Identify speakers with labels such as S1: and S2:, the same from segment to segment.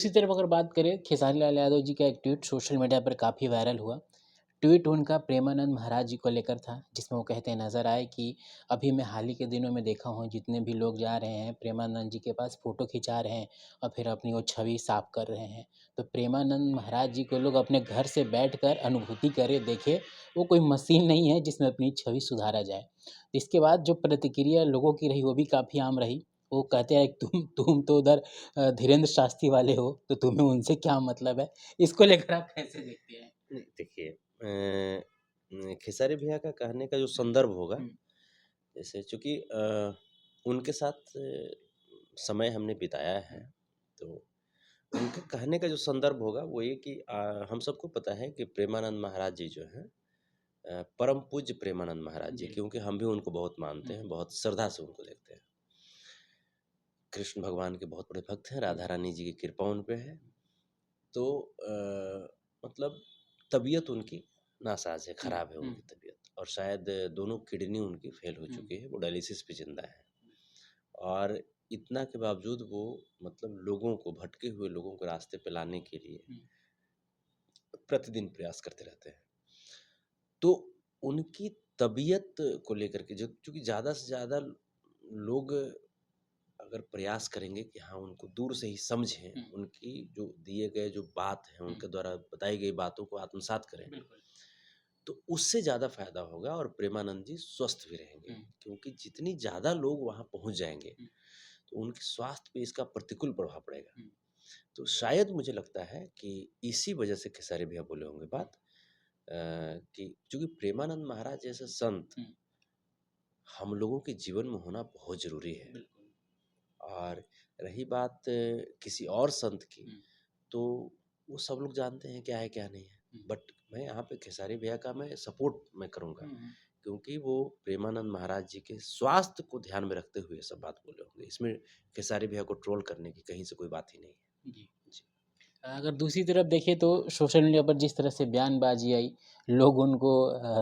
S1: इसी तरफ अगर बात करें खेसारी लाल यादव जी का एक ट्वीट सोशल मीडिया पर काफ़ी वायरल हुआ। ट्वीट उनका प्रेमानंद महाराज जी को लेकर था, जिसमें वो कहते नज़र आए कि अभी मैं हाल ही के दिनों में देखा हूँ जितने भी लोग जा रहे हैं प्रेमानंद जी के पास फ़ोटो खिंचा रहे हैं और फिर अपनी वो छवि साफ कर रहे हैं। तो प्रेमानंद महाराज जी को लोग अपने घर से बैठकर अनुभूति करें, देखें, वो कोई मशीन नहीं है जिसमें अपनी छवि सुधारा जाए। इसके बाद जो प्रतिक्रिया लोगों की रही वो भी काफ़ी आम रही। वो कहते हैं तुम तो उधर धीरेन्द्र शास्त्री वाले हो, तो तुम्हें उनसे क्या मतलब है? इसको लेकर आप कैसे देखते हैं?
S2: नहीं, देखिए खेसारी भैया का कहने का जो संदर्भ होगा,
S1: हुँ,
S2: जैसे चूँकि उनके साथ समय हमने बिताया है,
S1: हुँ,
S2: तो उनके कहने का जो संदर्भ होगा वो ये कि हम सबको पता है कि प्रेमानंद महाराज जी जो हैं परम पूज्य प्रेमानंद महाराज जी,
S1: जी।
S2: क्योंकि हम भी उनको बहुत मानते
S1: हुँ,
S2: हैं, बहुत श्रद्धा से उनको देखते हैं। कृष्ण भगवान के बहुत बड़े भक्त हैं, राधा
S1: जी।
S2: रानी जी की कृपा उन पे है। तो मतलब तबीयत उनकी नासाज़ है,
S1: हुँ,
S2: ख़राब है
S1: हुँ,
S2: उनकी तबीयत और शायद दोनों किडनी उनकी फ़ेल हो
S1: हुँ,
S2: चुकी है, वो डायलिसिस पे ज़िंदा हैं। और इतना के बावजूद वो मतलब लोगों को भटके हुए लोगों को रास्ते पे लाने के लिए
S1: हुँ,
S2: प्रतिदिन प्रयास करते रहते हैं। तो उनकी तबीयत को लेकर के जो चूँकि ज़्यादा से ज़्यादा लोग अगर प्रयास करेंगे कि हाँ, उनको दूर से ही समझें,
S1: हुँ,
S2: उनकी जो दिए गए जो बात हैं,
S1: हुँ,
S2: उनके द्वारा बताई गई बातों को आत्मसात करें,
S1: बिल्कुल।
S2: तो उससे ज़्यादा फ़ायदा होगा और प्रेमानंद जी स्वस्थ भी रहेंगे।
S1: हुँ,
S2: क्योंकि जितनी ज़्यादा लोग वहाँ पहुँच जाएँगे,
S1: हुँ,
S2: तो उनके स्वास्थ्य पे इसका प्रतिकूल प्रभाव पड़ेगा।
S1: हुँ,
S2: तो शायद मुझे लगता है कि इसी वजह से खेसारी भैया बोले होंगे
S1: हुँ,
S2: बात कि चूँकि प्रेमानंद महाराज जैसे संत
S1: हुँ,
S2: हम लोगों के जीवन में होना बहुत ज़रूरी है।
S1: बिल्कुल।
S2: और रही बात किसी और संत की,
S1: हुँ,
S2: तो वो सब लोग जानते हैं क्या है, क्या नहीं है।
S1: हुँ,
S2: बट मैं यहाँ पे खेसारी भैया का मैं सपोर्ट मैं करूँगा,
S1: हुँ, हुँ,
S2: क्योंकि वो प्रेमानंद महाराज जी के स्वास्थ्य को ध्यान में रखते हुए ये सब बात बोले होंगे। इसमें खेसारी भैया को ट्रोल करने की कहीं से कोई बात ही नहीं है।
S1: जी।
S2: जी।
S1: अगर दूसरी तरफ देखें तो सोशल मीडिया पर जिस तरह से बयानबाज़ी आई, लोग उनको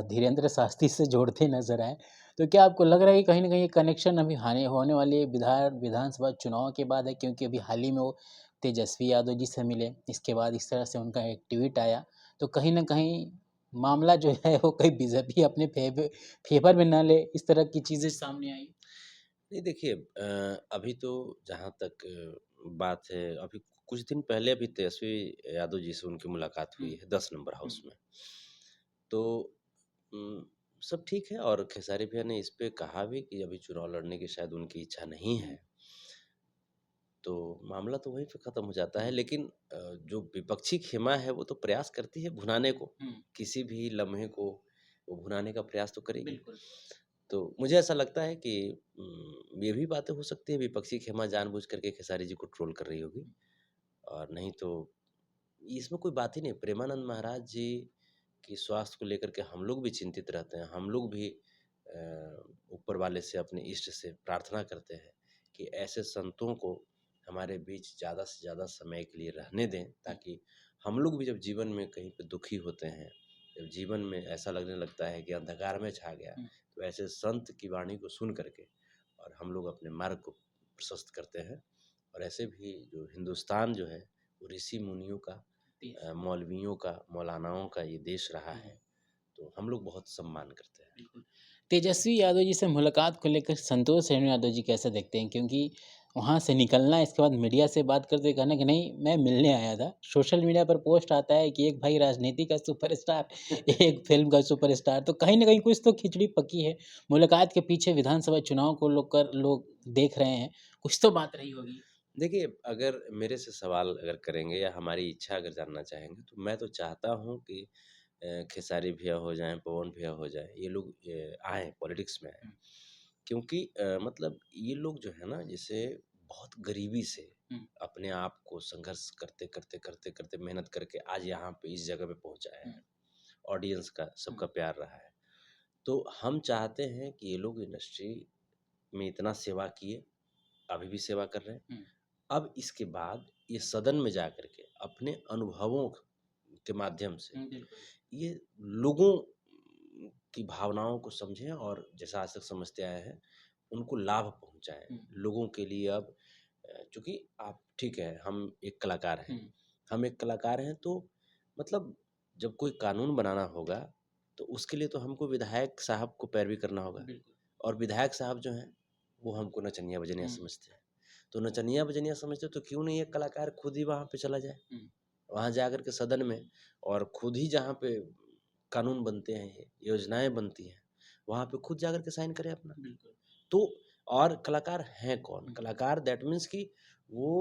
S1: धीरेन्द्र शास्त्री से जोड़ते नज़र आए। तो क्या आपको लग रहा है कि कहीं न कहीं कनेक्शन अभी हानि होने वाले विधानसभा चुनाव के बाद है? क्योंकि अभी हाल ही में वो तेजस्वी यादव जी से मिले, इसके बाद इस तरह से उनका एक ट्वीट आया, तो कहीं न कहीं मामला जो है वो कहीं बीजेपी अपने फ़ेवर में ना ले, इस तरह की चीज़ें सामने आई।
S2: नहीं देखिए अभी तो जहाँ तक बात है, अभी कुछ दिन पहले अभी तेजस्वी यादव जी से उनकी मुलाकात
S1: हुँ,
S2: हुई है 10 नंबर
S1: हुँ,
S2: हाउस में। तो उम, सब ठीक है और खेसारी भैया ने इस पे कहा भी कि अभी चुनाव लड़ने की शायद उनकी इच्छा नहीं
S1: हुँ,
S2: है। तो मामला तो वहीं पे ख़त्म हो जाता है,
S1: हुँ,
S2: लेकिन जो विपक्षी खेमा है वो तो प्रयास करती है भुनाने को,
S1: हुँ,
S2: किसी भी लम्हे को वो भुनाने का प्रयास तो करेगी।
S1: बिल्कुल।
S2: तो मुझे ऐसा लगता है कि ये भी बातें हो सकती है विपक्षी खेमा जानबूझ करके खेसारी जी को ट्रोल कर रही होगी और नहीं तो इसमें कोई बात ही नहीं। प्रेमानंद महाराज जी की स्वास्थ्य को लेकर के हम लोग भी चिंतित रहते हैं। हम लोग भी ऊपर वाले से अपने इष्ट से प्रार्थना करते हैं कि ऐसे संतों को हमारे बीच ज़्यादा से ज़्यादा समय के लिए रहने दें,
S1: हुँ,
S2: ताकि हम लोग भी जब जीवन में कहीं पे दुखी होते हैं, जब जीवन में ऐसा लगने लगता है कि अंधकार में छा गया,
S1: हुँ,
S2: तो ऐसे संत की वाणी को सुन करके और हम लोग अपने मार्ग को प्रशस्त करते हैं। और ऐसे भी जो हिंदुस्तान जो है, वो ऋषि मुनियों का
S1: देश।
S2: मौलवियों का, मौलानाओं का ये देश रहा
S1: हुँ,
S2: है, तो हम लोग बहुत सम्मान करते हैं।
S1: बिल्कुल। तेजस्वी यादव जी से मुलाकात को लेकर संतोष रेणु यादव जी कैसे देखते हैं? क्योंकि वहाँ से निकलना, इसके बाद मीडिया से बात करते कहना कि नहीं मैं मिलने आया था। सोशल मीडिया पर पोस्ट आता है कि एक भाई राजनीति का सुपरस्टार, एक फ़िल्म का सुपरस्टार, तो कहीं न कहीं कुछ तो खिचड़ी पकी है। मुलाकात के पीछे विधानसभा चुनाव को लोग देख रहे हैं, कुछ तो बात रही होगी।
S2: देखिए, अगर मेरे से सवाल अगर करेंगे या हमारी इच्छा अगर जानना चाहेंगे, तो मैं तो चाहता हूँ कि खेसारी भैया हो जाएँ, पवन भैया हो जाएँ, ये लोग आएँ, पॉलिटिक्स में आएँ।
S1: हुँ,
S2: क्योंकि मतलब ये लोग जो है ना, जैसे बहुत गरीबी से
S1: हुँ,
S2: अपने आप को संघर्ष करते मेहनत करके आज यहाँ पे इस जगह पे पहुँचाए
S1: हुँ,
S2: हैं। ऑडियंस का,
S1: हुँ,
S2: सबका प्यार रहा है। तो हम चाहते हैं कि ये लोग इंडस्ट्री में इतना सेवा किए, अभी भी सेवा कर रहे हैं।
S1: हुँ,
S2: अब इसके बाद ये सदन में जाकर के अपने अनुभवों के माध्यम से
S1: हुँ, बिल्कुल।
S2: ये लोगों की भावनाओं को समझें और जैसा आज तक समझते आए हैं, उनको लाभ पहुँचाएँ।
S1: हुँ,
S2: लोगों के लिए अब चूँकि आप ठीक है, हम एक कलाकार हैं।
S1: हुँ,
S2: हम एक कलाकार हैं तो मतलब जब कोई कानून बनाना होगा, तो उसके लिए तो हमको विधायक साहब को पैरवी करना होगा
S1: बिल्कुल।
S2: और विधायक साहब जो हैं, वो हमको नचनिया-बजनिया
S1: हुँ,
S2: समझते हैं। तो नचनिया-बजनिया समझते हैं तो क्यों नहीं एक कलाकार खुद ही वहाँ पे चला जाए?
S1: हुँ,
S2: वहाँ जाकर के सदन में और खुद ही जहाँ पे कानून बनते हैं, योजनाएँ बनती हैं, वहाँ पे खुद जाकर के साइन करे अपना।
S1: बिल्कुल।
S2: तो और कलाकार हैं कौन?
S1: हुँ,
S2: कलाकार दैट मीन्स कि वो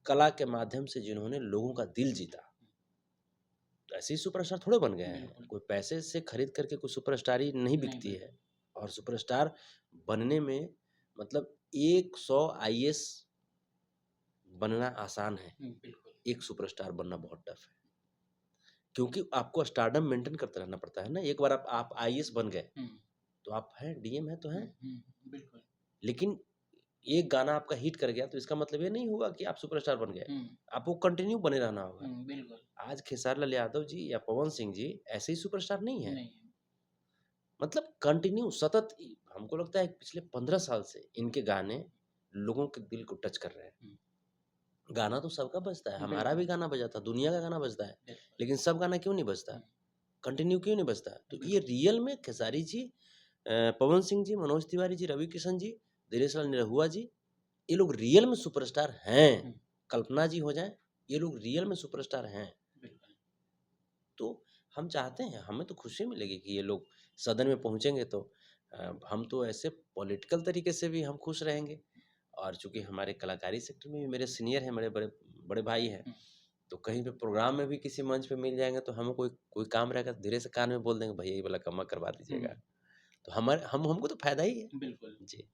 S2: कला के माध्यम से जिन्होंने लोगों का दिल जीता। तो ऐसे ही सुपरस्टार थोड़े बन गए हैं।
S1: बिल्कुल,
S2: कोई पैसे से खरीद करके कोई सुपरस्टारी नहीं
S1: नहीं
S2: बिकती है
S1: बिल्कुल।
S2: और सुपरस्टार बनने में मतलब 100 आईएएस बनना आसान है,
S1: हुँ, बिल्कुल।
S2: एक सुपरस्टार बनना बहुत टफ है। क्योंकि आपको स्टारडम मेंटेन करते रहना पड़ता है ना, एक बार आप आईएएस बन गए,
S1: हुँ,
S2: तो आप हैं, डीएम हैं तो
S1: हुँ,
S2: हैं।
S1: हुँ, बिल्कुल।
S2: लेकिन एक गाना आपका हिट कर गया तो इसका मतलब ये नहीं हुआ कि आप सुपरस्टार बन गए।
S1: हुँ,
S2: आपको कंटिन्यू बने रहना होगा।
S1: हुँ, बिल्कुल।
S2: आज खेसारी लाल यादव जी या पवन सिंह जी ऐसे ही सुपरस्टार नहीं हैं।
S1: नहीं है।
S2: मतलब कंटिन्यू सतत हमको लगता है पिछले 15 साल से इनके गाने लोगों के दिल को टच कर रहे हैं।
S1: हुँ,
S2: गाना तो सबका बजता है, हमारा
S1: बिल्कुल,
S2: भी गाना बजा था, दुनिया का गाना बजता है,
S1: बिल्कुल।
S2: लेकिन सब गाना क्यों नहीं बजता?
S1: हुँ,
S2: कंटिन्यू क्यों नहीं बजता? तो ये
S1: बिल्कुल।
S2: रियल में खेसारी जी पवन सिंह जी, मनोज तिवारी जी, रवि किशन जी, दिनेश लाल निरहुआ जी, ये लोग रियल में सुपरस्टार हैं।
S1: हुँ,
S2: कल्पना जी हो जाएँ, ये लोग रियल में सुपरस्टार हैं।
S1: बिल्कुल।
S2: तो हम चाहते हैं, हमें तो खुशी मिलेगी कि ये लोग सदन में पहुँचेंगे तो हम तो ऐसे पॉलिटिकल तरीके से भी हम खुश रहेंगे और चूँकि हमारे कलाकारी सेक्टर में भी मेरे सीनियर हैं, मेरे बड़े बड़े भाई हैं,
S1: हुँ,
S2: तो कहीं पे प्रोग्राम में भी किसी मंच पे मिल जाएँगे तो हमें कोई कोई काम रहेगा तो धीरे से कान में बोल देंगे, भैया ये वाला कम्मा करवा
S1: हुँ,
S2: दीजिएगा। तो हमारे हम हमको तो फ़ायदा ही है।
S1: बिल्कुल।
S2: जी।